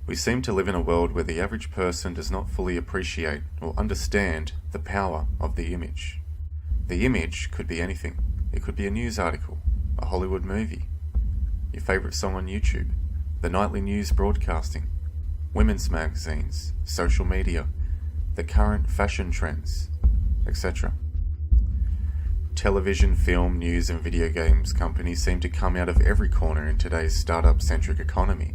We seem to live in a world where the average person does not fully appreciate or understand the power of the image. The image could be anything. It could be a news article, a Hollywood movie, your favourite song on YouTube, the nightly news broadcasting, women's magazines, social media, the current fashion trends, etc. Television, film, news and video games companies seem to come out of every corner in today's startup-centric economy.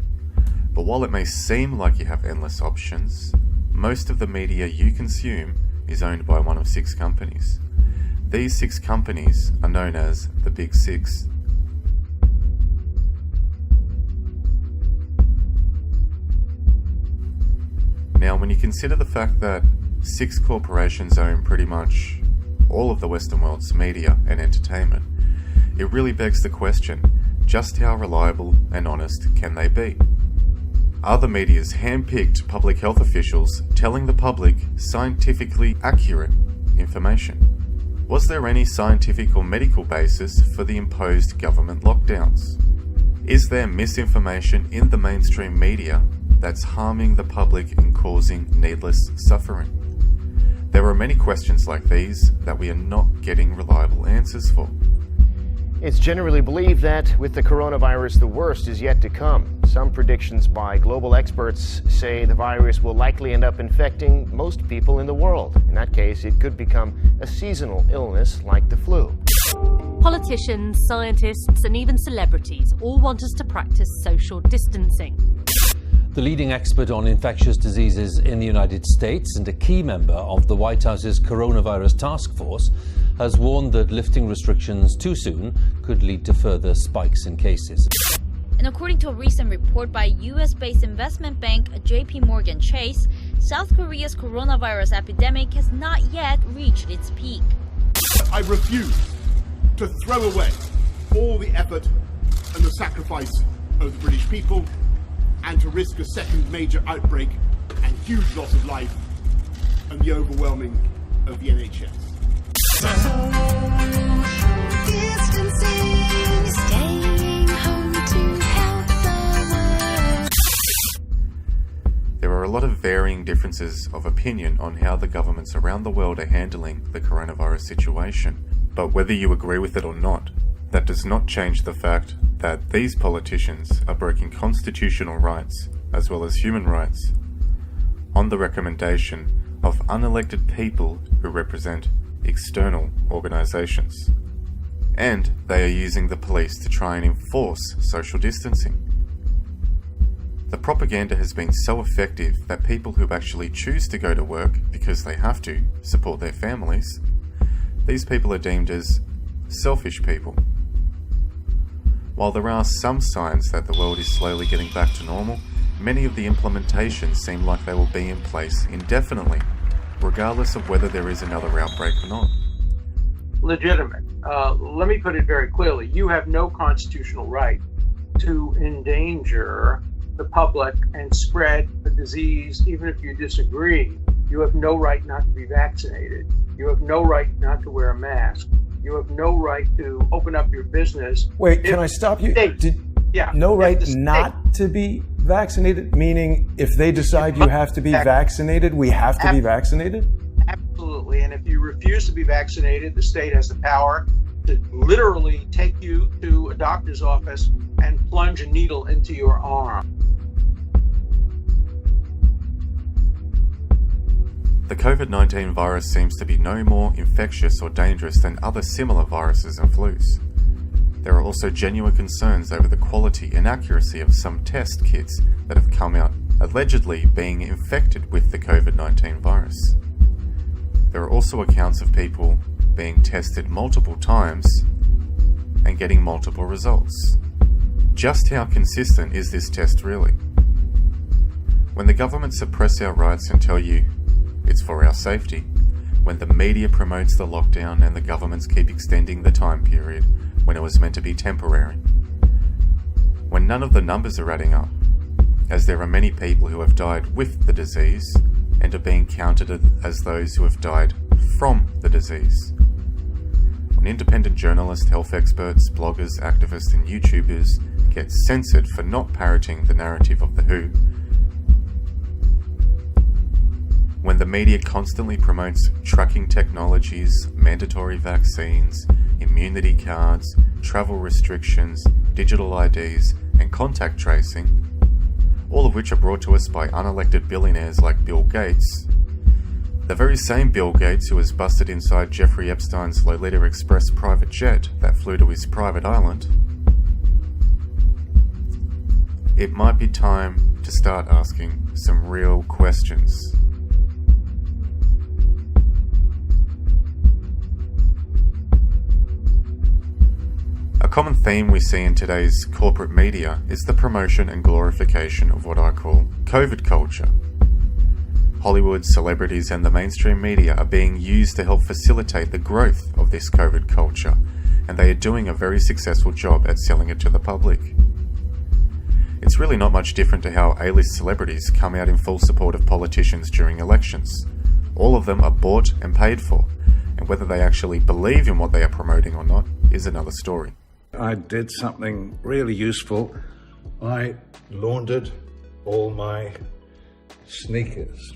But while it may seem like you have endless options, most of the media you consume is owned by one of 6 companies. These 6 companies are known as the Big Six. Now, when you consider the fact that 6 corporations own pretty much all of the Western world's media and entertainment, it really begs the question, just how reliable and honest can they be? Are the media's hand-picked public health officials telling the public scientifically accurate information? Was there any scientific or medical basis for the imposed government lockdowns? Is there misinformation in the mainstream media that's harming the public and causing needless suffering? There are many questions like these that we are not getting reliable answers for. It's generally believed that with the coronavirus, the worst is yet to come. Some predictions by global experts say the virus will likely end up infecting most people in the world. In that case, it could become a seasonal illness like the flu. Politicians, scientists, and even celebrities all want us to practice social distancing. The leading expert on infectious diseases in the United States and a key member of the White House's coronavirus task force has warned that lifting restrictions too soon could lead to further spikes in cases. And according to a recent report by US-based investment bank JP Morgan Chase, South Korea's coronavirus epidemic has not yet reached its peak. I refuse to throw away all the effort and the sacrifice of the British people and to risk a second major outbreak and huge loss of life and the overwhelming of the NHS. There are a lot of varying differences of opinion on how the governments around the world are handling the coronavirus situation. But whether you agree with it or not, that does not change the fact that these politicians are breaking constitutional rights as well as human rights on the recommendation of unelected people who represent external organisations. And they are using the police to try and enforce social distancing. The propaganda has been so effective that people who actually choose to go to work because they have to support their families, these people are deemed as selfish people. While there are some signs that the world is slowly getting back to normal, many of the implementations seem like they will be in place indefinitely, regardless of whether there is another outbreak or not. Legitimate. Let me put it very clearly. You have no constitutional right to endanger the public and spread the disease, even if you disagree. You have no right not to be vaccinated. You have no right not to wear a mask. You have no right to open up your business. Wait, can I stop you? No right not to be vaccinated? Meaning if they decide you have to be vaccinated, we have to be vaccinated? Absolutely. And if you refuse to be vaccinated, the state has the power to literally take you to a doctor's office and plunge a needle into your arm. The COVID-19 virus seems to be no more infectious or dangerous than other similar viruses and flus. There are also genuine concerns over the quality and accuracy of some test kits that have come out allegedly being infected with the COVID-19 virus. There are also accounts of people being tested multiple times and getting multiple results. Just how consistent is this test really? When the government suppress our rights and tell you it's for our safety, when the media promotes the lockdown and the governments keep extending the time period when it was meant to be temporary, when none of the numbers are adding up, as there are many people who have died with the disease and are being counted as those who have died from the disease. When independent journalists, health experts, bloggers, activists and YouTubers get censored for not parroting the narrative of the WHO, When the media constantly promotes tracking technologies, mandatory vaccines, immunity cards, travel restrictions, digital IDs, and contact tracing, all of which are brought to us by unelected billionaires like Bill Gates, the very same Bill Gates who was busted inside Jeffrey Epstein's Lolita Express private jet that flew to his private island, it might be time to start asking some real questions. A common theme we see in today's corporate media is the promotion and glorification of what I call COVID culture. Hollywood, celebrities, and the mainstream media are being used to help facilitate the growth of this COVID culture, and they are doing a very successful job at selling it to the public. It's really not much different to how A-list celebrities come out in full support of politicians during elections. All of them are bought and paid for, and whether they actually believe in what they are promoting or not is another story. I did something really useful. I laundered all my sneakers.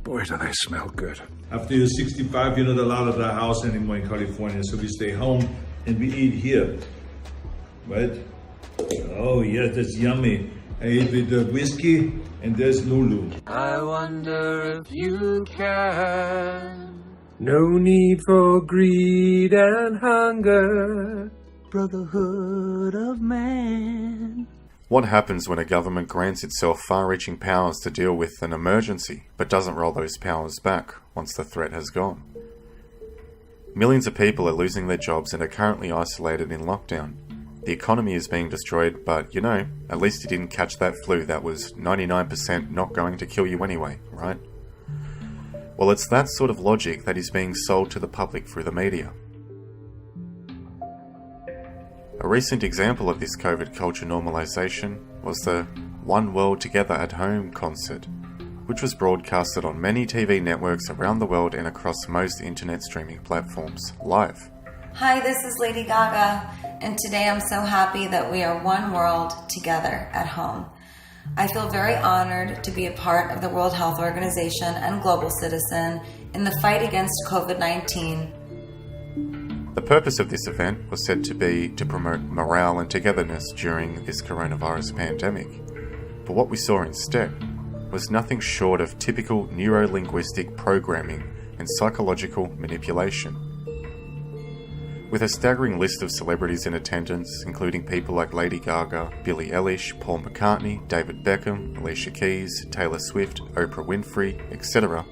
Boy, do they smell good. After you're 65, you're not allowed at the house anymore in California, so we stay home and we eat here, right? Oh, yes, that's yummy. I eat with the whiskey, and there's Lulu. I wonder if you can. No need for greed and hunger. Brotherhood of man. What happens when a government grants itself far-reaching powers to deal with an emergency, but doesn't roll those powers back once the threat has gone? Millions of people are losing their jobs and are currently isolated in lockdown. The economy is being destroyed, but you know, at least you didn't catch that flu that was 99% not going to kill you anyway, right? Well, it's that sort of logic that is being sold to the public through the media. A recent example of this COVID culture normalization was the One World Together at Home concert, which was broadcasted on many TV networks around the world and across most internet streaming platforms live. Hi, this is Lady Gaga, and today I'm so happy that we are one world together at home. I feel very honored to be a part of the World Health Organization and global citizen in the fight against COVID-19. The purpose of this event was said to be to promote morale and togetherness during this coronavirus pandemic. But what we saw instead was nothing short of typical neuro-linguistic programming and psychological manipulation. With a staggering list of celebrities in attendance, including people like Lady Gaga, Billie Eilish, Paul McCartney, David Beckham, Alicia Keys, Taylor Swift, Oprah Winfrey, etc.,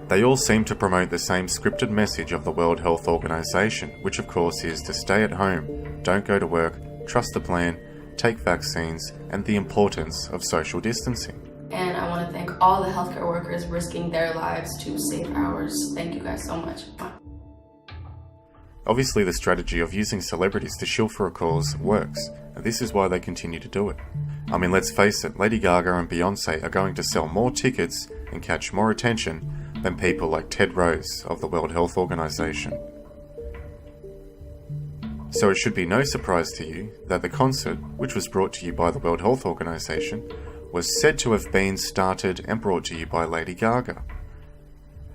they all seem to promote the same scripted message of the World Health Organization, which of course is to stay at home, don't go to work, trust the plan, take vaccines, and the importance of social distancing. And I want to thank all the healthcare workers risking their lives to save ours. Thank you guys so much. Obviously, the strategy of using celebrities to shill for a cause works, and this is why they continue to do it. I mean, let's face it, Lady Gaga and Beyonce are going to sell more tickets and catch more attention than people like Ted Rose of the World Health Organization. So it should be no surprise to you that the concert, which was brought to you by the World Health Organization, was said to have been started and brought to you by Lady Gaga.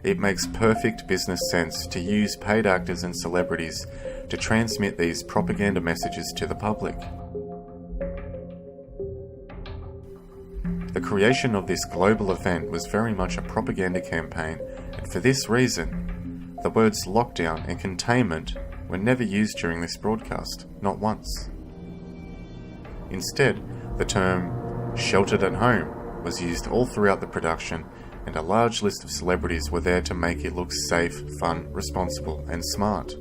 It makes perfect business sense to use paid actors and celebrities to transmit these propaganda messages to the public. The creation of this global event was very much a propaganda campaign, and for this reason, the words lockdown and containment were never used during this broadcast, not once. Instead, the term sheltered at home was used all throughout the production, and a large list of celebrities were there to make it look safe, fun, responsible, and smart.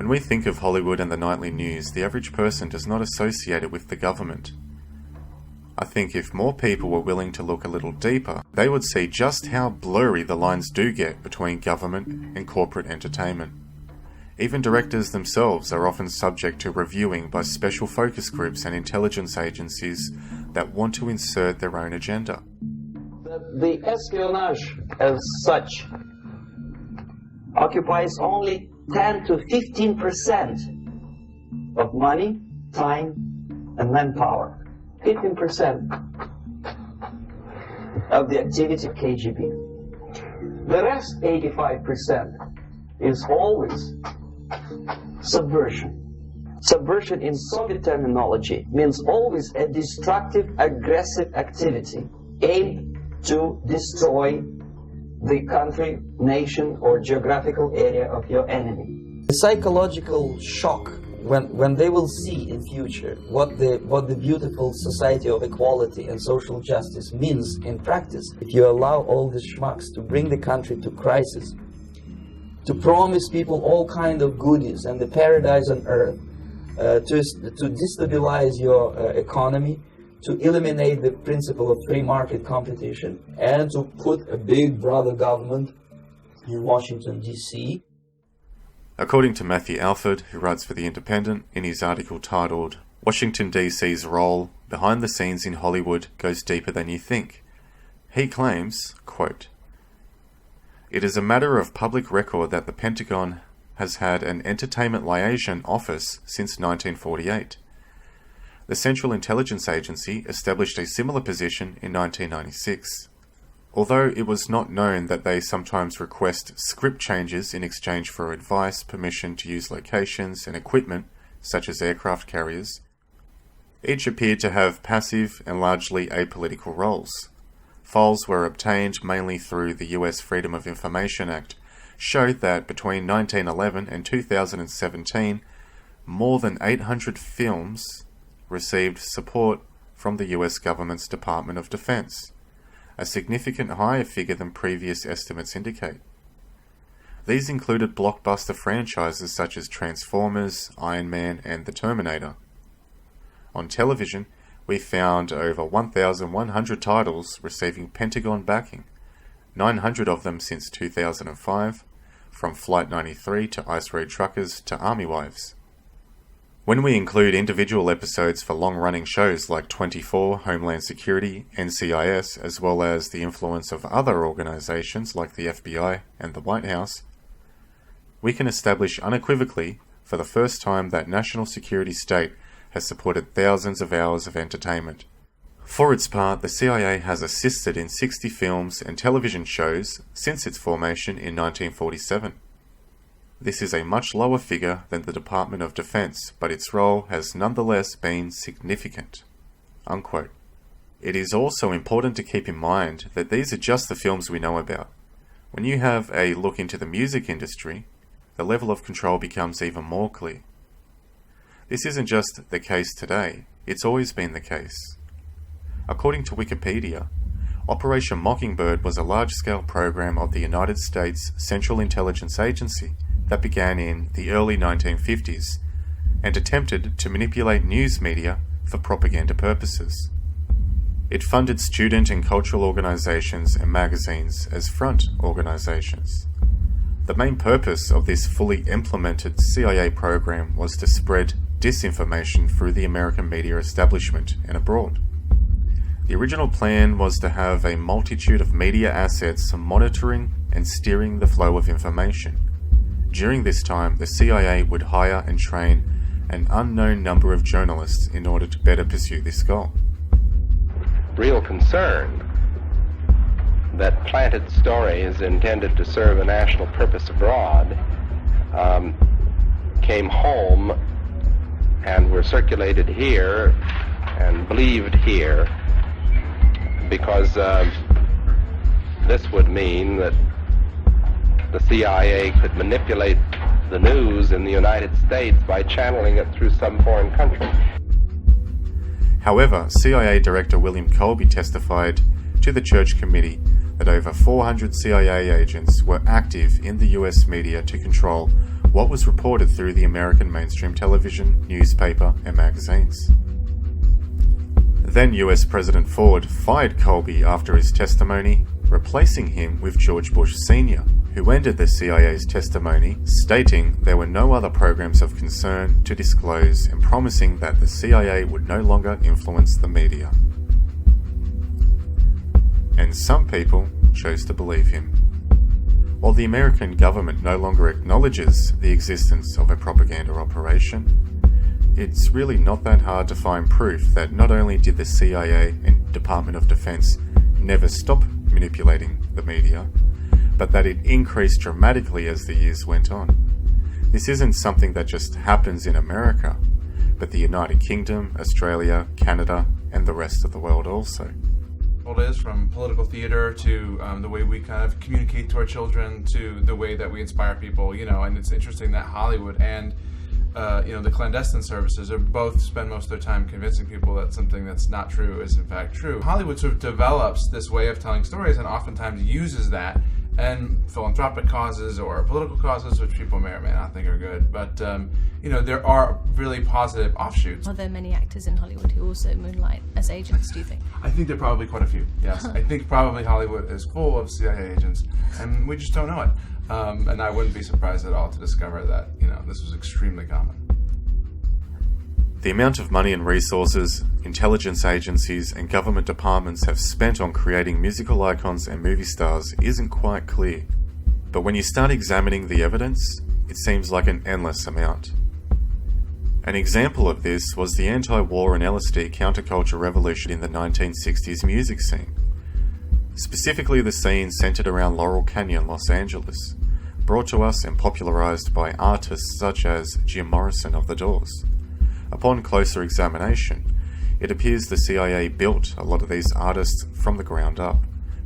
When we think of Hollywood and the nightly news, the average person does not associate it with the government. I think if more people were willing to look a little deeper, they would see just how blurry the lines do get between government and corporate entertainment. Even directors themselves are often subject to reviewing by special focus groups and intelligence agencies that want to insert their own agenda. The espionage as such occupies only 10 to 15% of money, time, and manpower. 15% of the activity of KGB. The rest, 85%, is always subversion. Subversion in Soviet terminology means always a destructive, aggressive activity aimed to destroy the country, nation, or geographical area of your enemy. The psychological shock when they will see in future what the beautiful society of equality and social justice means in practice, if you allow all the schmucks to bring the country to crisis, to promise people all kind of goodies and the paradise on earth, to destabilize your economy, to eliminate the principle of free market competition, and to put a big brother government in Washington, D.C. According to Matthew Alford, who writes for The Independent, in his article titled, "Washington DC's Role Behind the Scenes in Hollywood Goes Deeper Than You Think," he claims, quote, "It is a matter of public record that the Pentagon has had an entertainment liaison office since 1948. The Central Intelligence Agency established a similar position in 1996. Although it was not known that they sometimes request script changes in exchange for advice, permission to use locations and equipment, such as aircraft carriers, each appeared to have passive and largely apolitical roles. Files were obtained mainly through the US Freedom of Information Act, showed that between 1911 and 2017, more than 800 films received support from the US government's Department of Defense, a significant higher figure than previous estimates indicate. These included blockbuster franchises such as Transformers, Iron Man, and The Terminator. On television, we found over 1,100 titles receiving Pentagon backing, 900 of them since 2005, from Flight 93 to Ice Road Truckers to Army Wives. When we include individual episodes for long-running shows like 24, Homeland Security, NCIS, as well as the influence of other organizations like the FBI and the White House, we can establish unequivocally for the first time that national security state has supported thousands of hours of entertainment. For its part, the CIA has assisted in 60 films and television shows since its formation in 1947. This is a much lower figure than the Department of Defense, but its role has nonetheless been significant." Unquote. It is also important to keep in mind that these are just the films we know about. When you have a look into the music industry, the level of control becomes even more clear. This isn't just the case today, it's always been the case. According to Wikipedia, Operation Mockingbird was a large-scale program of the United States Central Intelligence Agency that began in the early 1950s and attempted to manipulate news media for propaganda purposes. It funded student and cultural organizations and magazines as front organizations. The main purpose of this fully implemented CIA program was to spread disinformation through the American media establishment and abroad. The original plan was to have a multitude of media assets monitoring and steering the flow of information. During this time, the CIA would hire and train an unknown number of journalists in order to better pursue this goal. Real concern that planted stories intended to serve a national purpose abroad came home and were circulated here and believed here, because this would mean that the CIA could manipulate the news in the United States by channeling it through some foreign country. However, CIA Director William Colby testified to the Church Committee that over 400 CIA agents were active in the US media to control what was reported through the American mainstream television, newspaper, and magazines. Then US President Ford fired Colby after his testimony replacing him with George Bush Sr., who ended the CIA's testimony, stating there were no other programs of concern to disclose and promising that the CIA would no longer influence the media. And some people chose to believe him. While the American government no longer acknowledges the existence of a propaganda operation, it's really not that hard to find proof that not only did the CIA and Department of Defense never stop manipulating the media, but that it increased dramatically as the years went on. This isn't something that just happens in America, but the United Kingdom, Australia, Canada, and the rest of the world also. It is, from political theater to the way we kind of communicate to our children to the way that we inspire people, and it's interesting that Hollywood and the clandestine services are both spend most of their time convincing people that something that's not true is in fact true. Hollywood sort of develops this way of telling stories and oftentimes uses that and philanthropic causes or political causes, which people may or may not think are good. But, there are really positive offshoots. Are there many actors in Hollywood who also moonlight as agents, do you think? I think there are probably quite a few, yes. I think probably Hollywood is full of CIA agents, and we just don't know it. And I wouldn't be surprised at all to discover that, this was extremely common. The amount of money and resources intelligence agencies and government departments have spent on creating musical icons and movie stars isn't quite clear. But when you start examining the evidence, it seems like an endless amount. An example of this was the anti-war and LSD counterculture revolution in the 1960s music scene. Specifically the scene centered around Laurel Canyon, Los Angeles, brought to us and popularized by artists such as Jim Morrison of The Doors. Upon closer examination, it appears the CIA built a lot of these artists from the ground up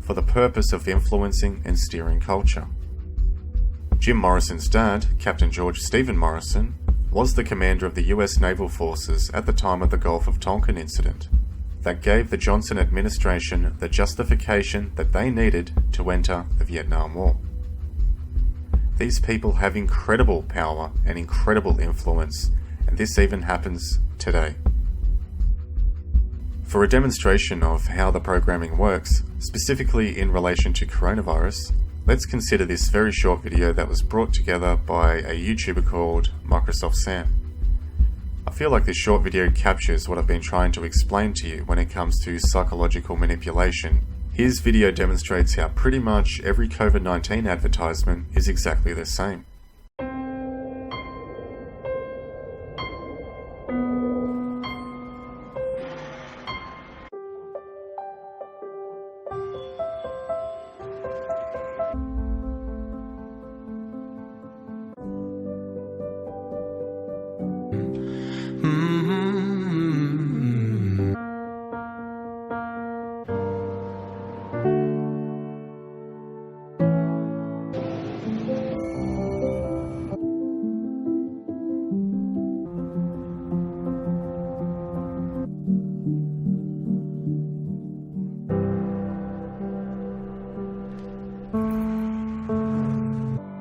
for the purpose of influencing and steering culture. Jim Morrison's dad, Captain George Stephen Morrison, was the commander of the US Naval Forces at the time of the Gulf of Tonkin incident. That gave the Johnson administration the justification that they needed to enter the Vietnam War. These people have incredible power and incredible influence, and this even happens today. For a demonstration of how the programming works, specifically in relation to coronavirus, let's consider this very short video that was brought together by a YouTuber called Microsoft Sam. I feel like this short video captures what I've been trying to explain to you when it comes to psychological manipulation. His video demonstrates how pretty much every COVID-19 advertisement is exactly the same.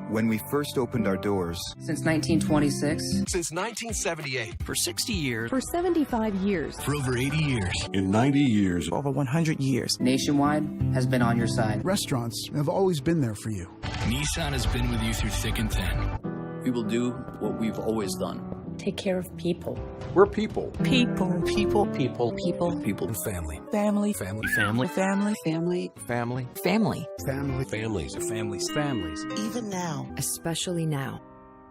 When we first opened our doors. Since 1926. Since 1978. For 60 years. For 75 years. For over 80 years. In 90 years. Over 100 years. Nationwide has been on your side. Restaurants have always been there for you. Nissan has been with you through thick and thin. We will do what we've always done. Take care of people. We're people. People. People. People. People. People. And family. Family. Family. Family. Family. Family. Family. Family. Family. Families. Families. Families. Even now. Especially now.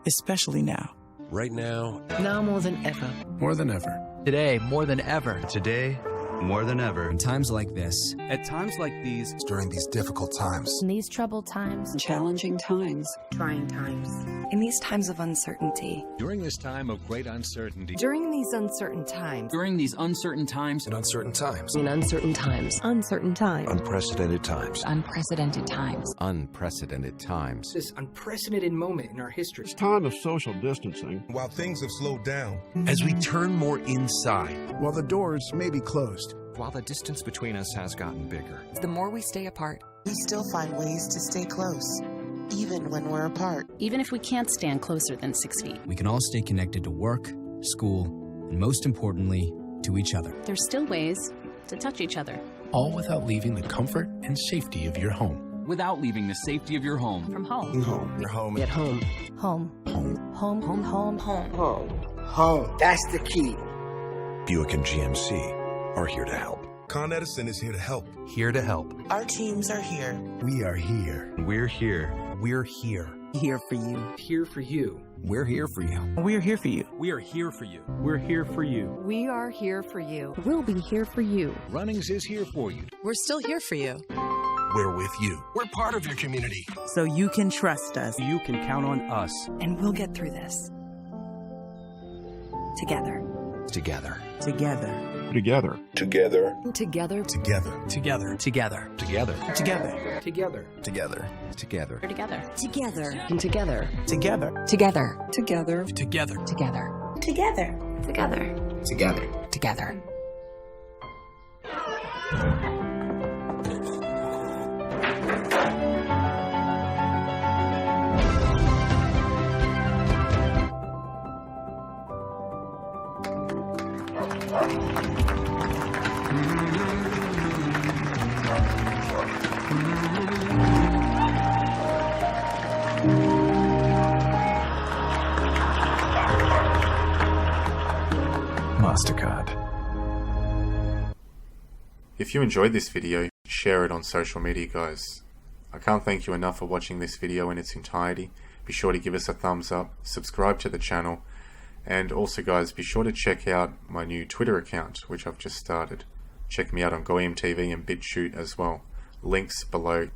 Especially now. Right now. Now more than ever. More than ever. Today more than ever. Today more than ever. In times like this. At times like these. During these difficult times. In these troubled times. Challenging times. Trying times. In these times of uncertainty. During this time of great uncertainty. During these uncertain times. During these uncertain times. In uncertain times. In uncertain times. Uncertain times. Unprecedented times. Unprecedented times. Unprecedented times. This unprecedented moment in our history. It's time of social distancing. While things have slowed down. As we turn more inside. While the doors may be closed. While the distance between us has gotten bigger. The more we stay apart, we still find ways to stay close, even when we're apart. Even if we can't stand closer than 6 feet. We can all stay connected to work, school, and most importantly, to each other. There's still ways to touch each other. all without leaving the comfort and safety of your home. Without leaving the safety of your home. From home. Home. At home. Home. Home. Home. Home. That's the key. Buick and GMC are here to help. Con Edison is here to help. Here to help. Our teams are here. We are here. We're here. We're here. Here for you. Here for you. We're here for you. We're here for you. We are here for you. We're here for you. We are here for you. We'll be here for you. Runnings is here for you. We're still here for you. We're with you. We're part of your community. So you can trust us. You can count on us. And we'll get through this. Together. Together. Together. Together. Together. Together. Together. Together. Together. Together. Together. Together. Together. Together. Together. Together. And together. Together. Together. Together. Together. Together. Together. Together. Together. Together. MasterCard. If you enjoyed this video, share it on social media, guys. I can't thank you enough for watching this video in its entirety. Be sure to give us a thumbs up, subscribe to the channel, and also, guys, be sure to check out my new Twitter account, which I've just started. Check me out on Goyim TV and BitChute as well. Links below.